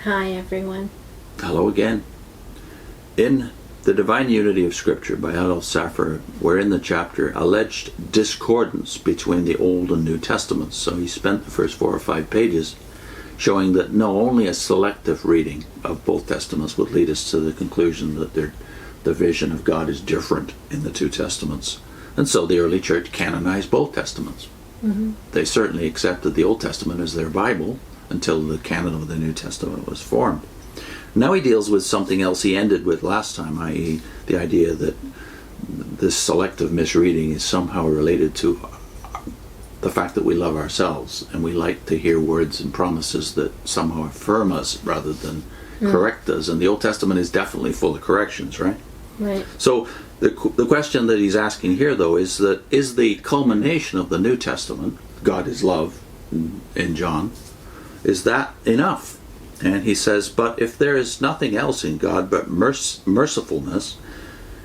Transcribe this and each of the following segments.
Hi, everyone. Hello again. In The Divine Unity of Scripture by Adolph, Saphir, we're in the chapter Alleged Discordance Between the Old and New Testaments. So he spent the first 4 or 5 pages showing that only a selective reading of both Testaments would lead us to the conclusion that the vision of God is different in the 2 Testaments. And so the early church canonized both Testaments. Mm-hmm. They certainly accepted the Old Testament as their Bible until the canon of the New Testament was formed. Now he deals with something else he ended with last time, i.e. the idea that this selective misreading is somehow related to the fact that we love ourselves and we like to hear words and promises that somehow affirm us rather than correct us. And the Old Testament is definitely full of corrections, right? Right. So the question that he's asking here, though, is the culmination of the New Testament, God is love, in John, is that enough? And he says, but if there is nothing else in God but mercifulness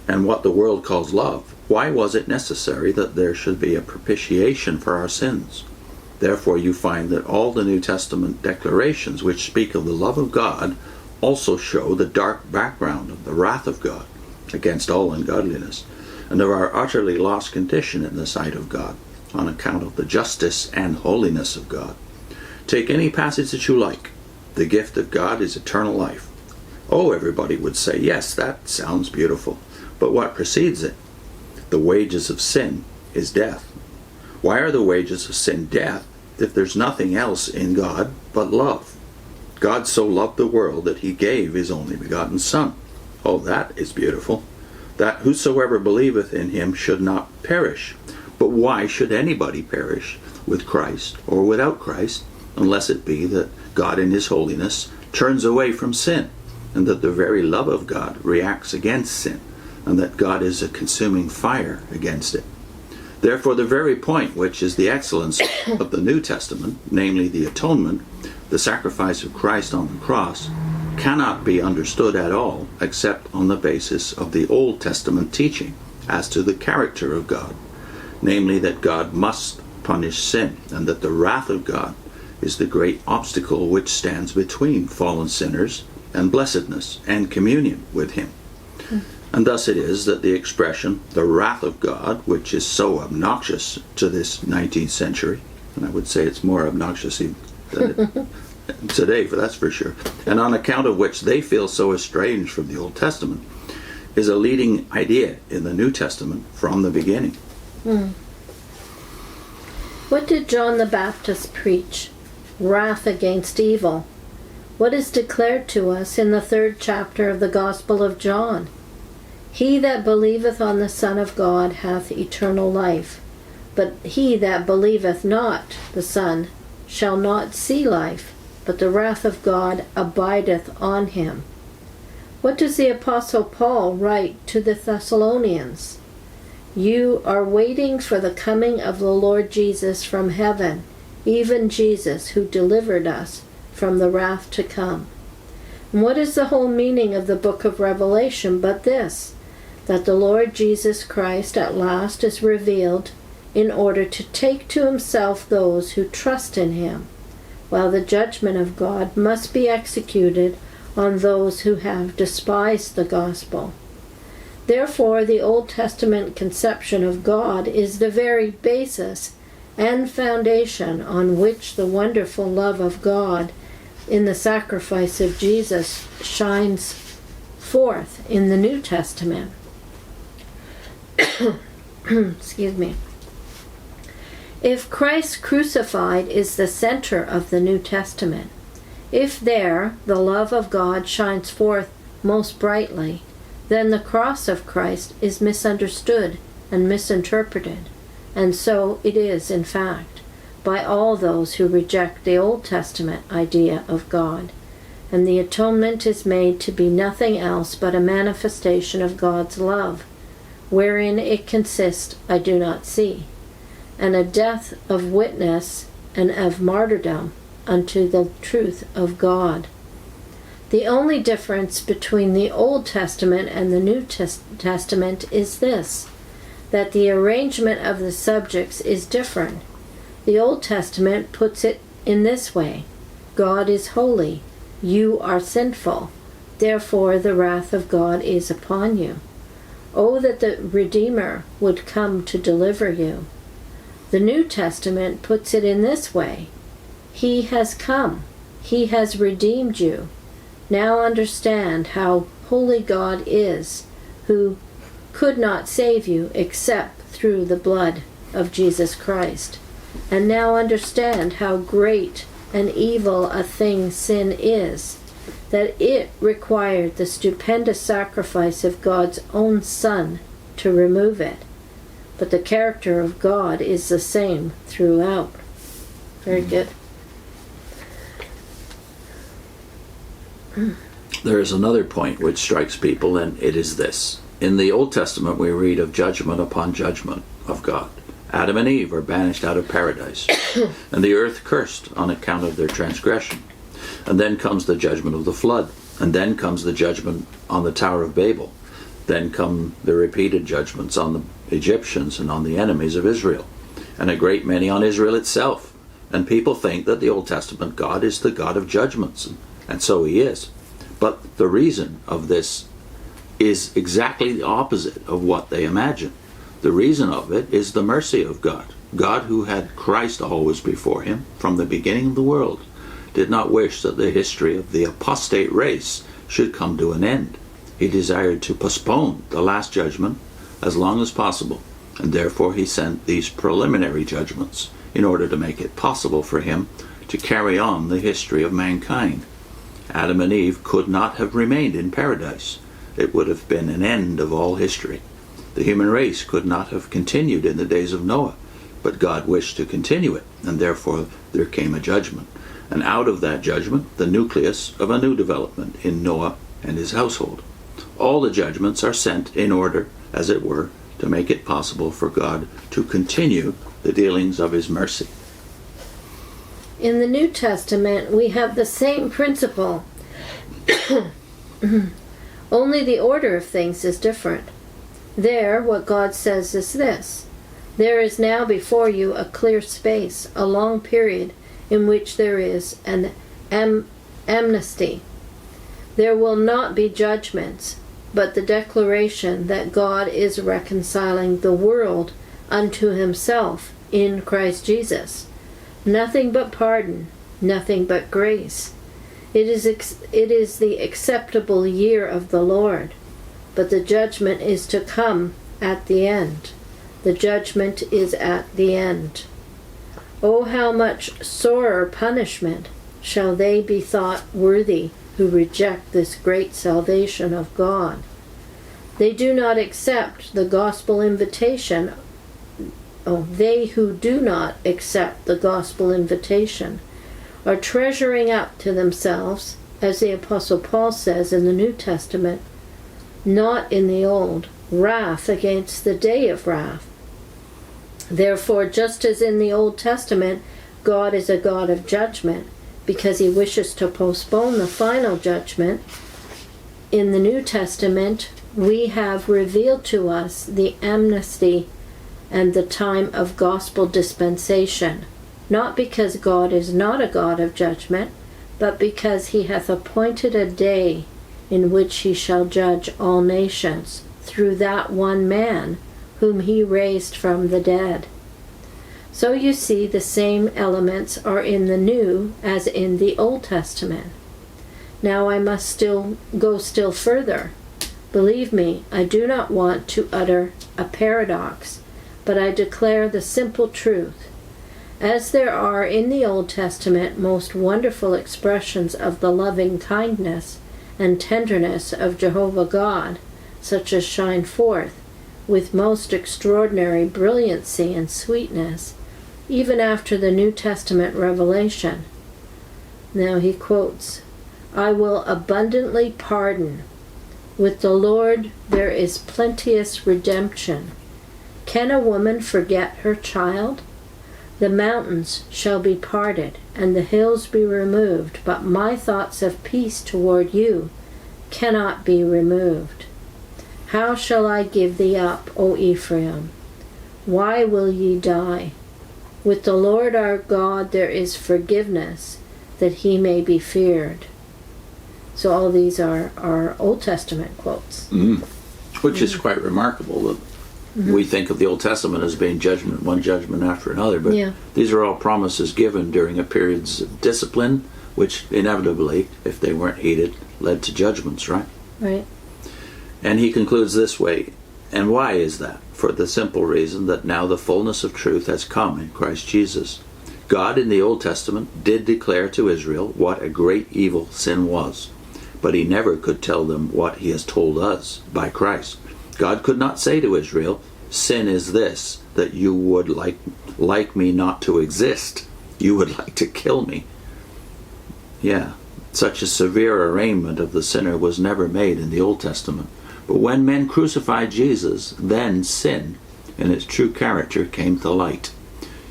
and what the world calls love, why was it necessary that there should be a propitiation for our sins? Therefore you find that all the New Testament declarations which speak of the love of God also show the dark background of the wrath of God against all ungodliness, and of our utterly lost condition in the sight of God, on account of the justice and holiness of God. Take any passage that you like. The gift of God is eternal life. Oh, everybody would say, yes, that sounds beautiful. But what precedes it? The wages of sin is death. Why are the wages of sin death if there's nothing else in God but love? God so loved the world that he gave his only begotten Son. Oh, that is beautiful. That whosoever believeth in him should not perish. But why should anybody perish with Christ or without Christ, unless it be that God in his holiness turns away from sin, and that the very love of God reacts against sin, and that God is a consuming fire against it. Therefore the very point which is the excellence of the New Testament, namely the atonement, the sacrifice of Christ on the cross, cannot be understood at all except on the basis of the Old Testament teaching as to the character of God, namely that God must punish sin, and that the wrath of God is the great obstacle which stands between fallen sinners and blessedness and communion with him. And thus it is that the expression, the wrath of God, which is so obnoxious to this 19th century, and I would say it's more obnoxious than today, for that's for sure, and on account of which they feel so estranged from the Old Testament, is a leading idea in the New Testament from the beginning. What did John the Baptist preach? Wrath against evil. What is declared to us in the 3rd chapter of the Gospel of John? He that believeth on the Son of God hath eternal life, but he that believeth not the Son shall not see life, but the wrath of God abideth on him. What does the Apostle Paul write to the Thessalonians? You are waiting for the coming of the Lord Jesus from heaven, even Jesus who delivered us from the wrath to come. And what is the whole meaning of the book of Revelation but this, that the Lord Jesus Christ at last is revealed in order to take to himself those who trust in him, while the judgment of God must be executed on those who have despised the gospel. Therefore, the Old Testament conception of God is the very basis and foundation on which the wonderful love of God in the sacrifice of Jesus shines forth in the New Testament. Excuse me. If Christ crucified is the center of the New Testament, if there the love of God shines forth most brightly, then the cross of Christ is misunderstood and misinterpreted, and so it is, in fact, by all those who reject the Old Testament idea of God, and the atonement is made to be nothing else but a manifestation of God's love, wherein it consists I do not see, and a death of witness and of martyrdom unto the truth of God. The only difference between the Old Testament and the New Testament is this, that the arrangement of the subjects is different. The Old Testament puts it in this way: God is holy, You are sinful. Therefore the wrath of God is upon you. Oh, that the Redeemer would come to deliver you. The New Testament puts it in this way. He has come. He has redeemed you. Now understand how holy God is, who could not save you except through the blood of Jesus Christ. And now understand how great and evil a thing sin is, that it required the stupendous sacrifice of God's own Son to remove it. But the character of God is the same throughout. Very good. There is another point which strikes people, and it is this. In the Old Testament we read of judgment upon judgment of God. Adam and Eve are banished out of paradise, and the earth cursed on account of their transgression. And then comes the judgment of the flood, and then comes the judgment on the Tower of Babel. Then come the repeated judgments on the Egyptians and on the enemies of Israel, and a great many on Israel itself. And people think that the Old Testament God is the God of judgments, and so he is. But the reason of this is exactly the opposite of what they imagine. The reason of it is the mercy of God. God, who had Christ always before him from the beginning of the world, did not wish that the history of the apostate race should come to an end. He desired to postpone the last judgment as long as possible, and therefore he sent these preliminary judgments in order to make it possible for him to carry on the history of mankind. Adam and Eve could not have remained in paradise. It would have been an end of all history. The human race could not have continued in the days of Noah, but God wished to continue it, and therefore there came a judgment. And out of that judgment, the nucleus of a new development in Noah and his household. All the judgments are sent in order, as it were, to make it possible for God to continue the dealings of his mercy. In the New Testament, we have the same principle. Only the order of things is different. There, what God says is this: there is now before you a clear space, a long period, in which there is an amnesty. There will not be judgments, but the declaration that God is reconciling the world unto himself in Christ Jesus. Nothing but pardon, nothing but grace. It is the acceptable year of the Lord, but the judgment is to come at the end. The judgment is at the end. Oh, how much sorer punishment shall they be thought worthy who reject this great salvation of God. They do not accept the gospel invitation. They who do not accept the gospel invitation are treasuring up to themselves, as the Apostle Paul says in the New Testament, not in the Old, wrath against the day of wrath. Therefore, just as in the Old Testament, God is a God of judgment, because he wishes to postpone the final judgment, in the New Testament, we have revealed to us the amnesty and the time of gospel dispensation, not because God is not a God of judgment, but because he hath appointed a day in which he shall judge all nations through that one man whom he raised from the dead. So you see, the same elements are in the New as in the Old Testament. Now I must go still further. Believe me, I do not want to utter a paradox, but I declare the simple truth. As there are in the Old Testament most wonderful expressions of the loving kindness and tenderness of Jehovah God, such as shine forth with most extraordinary brilliancy and sweetness, even after the New Testament revelation. Now he quotes, I will abundantly pardon. With the Lord there is plenteous redemption. Can a woman forget her child? The mountains shall be parted, and the hills be removed, but my thoughts of peace toward you cannot be removed. How shall I give thee up, O Ephraim? Why will ye die? With the Lord our God there is forgiveness, that he may be feared. So all these are Old Testament quotes. Which is quite remarkable that we think of the Old Testament as being judgment, one judgment after another, but these are all promises given during a periods of discipline, which inevitably, if they weren't heeded, led to judgments, right? Right. And he concludes this way, and why is that? For the simple reason that now the fullness of truth has come in Christ Jesus. God in the Old Testament did declare to Israel what a great evil sin was, but he never could tell them what he has told us by Christ. God could not say to Israel, sin is this, that you would like me not to exist. You would like to kill me. Yeah, such a severe arraignment of the sinner was never made in the Old Testament. But when men crucified Jesus, then sin in its true character came to light.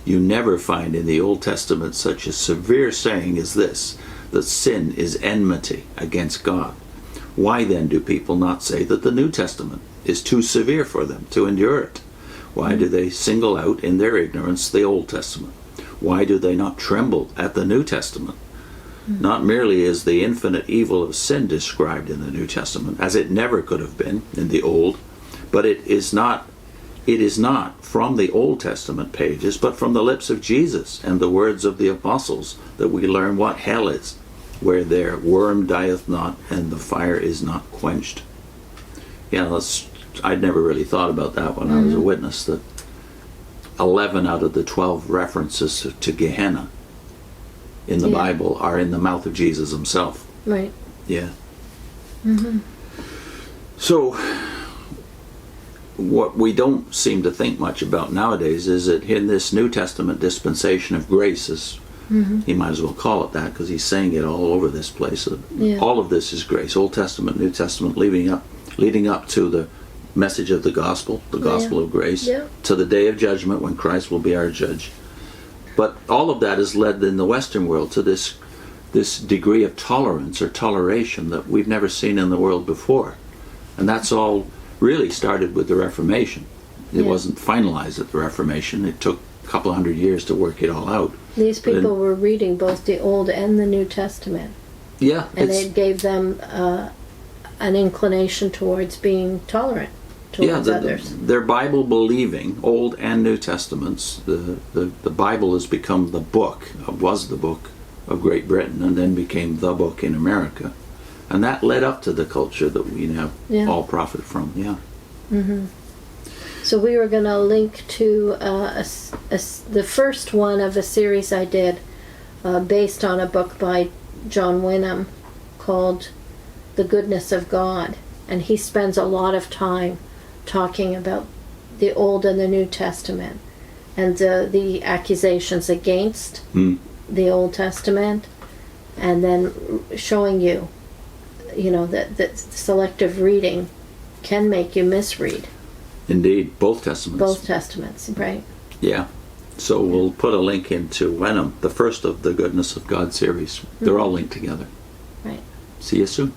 You never find in the Old Testament such a severe saying as this, that sin is enmity against God. Why then do people not say that the New Testament is too severe for them to endure it? Why do they single out in their ignorance the Old Testament? Why do they not tremble at the New Testament? Not merely is the infinite evil of sin described in the New Testament, as it never could have been in the Old, but it is not from the Old Testament pages, but from the lips of Jesus and the words of the apostles that we learn what hell is, where their worm dieth not and the fire is not quenched. Yeah, I'd never really thought about that when I was a witness, that 11 out of the 12 references to Gehenna in the Bible are in the mouth of Jesus himself. Right. Yeah. So, what we don't seem to think much about nowadays is that in this New Testament dispensation of grace, as he might as well call it that, because he's saying it all over this place. All of this is grace. Old Testament, New Testament, leading up to the message of the gospel of grace, to the day of judgment when Christ will be our judge. But all of that has led in the Western world to this degree of tolerance or toleration that we've never seen in the world before. And that's all really started with the Reformation. It wasn't finalized at the Reformation. It took a couple of hundred years to work it all out. These people were reading both the Old and the New Testament. Yeah. And it gave them an inclination towards being tolerant towards others. Their Bible believing, Old and New Testaments, the Bible has become was the book of Great Britain, and then became the book in America. And that led up to the culture that we now all profit from. So we were going to link to the first one of a series I did based on a book by John Wyndham called The Goodness of God. And he spends a lot of time talking about the Old and the New Testament and the accusations against the Old Testament, and then showing you that selective reading can make you misread. Indeed, both Testaments. Both Testaments, right. Yeah. So we'll put a link into Wenham, the first of the Goodness of God series. They're all linked together. Right. See you soon.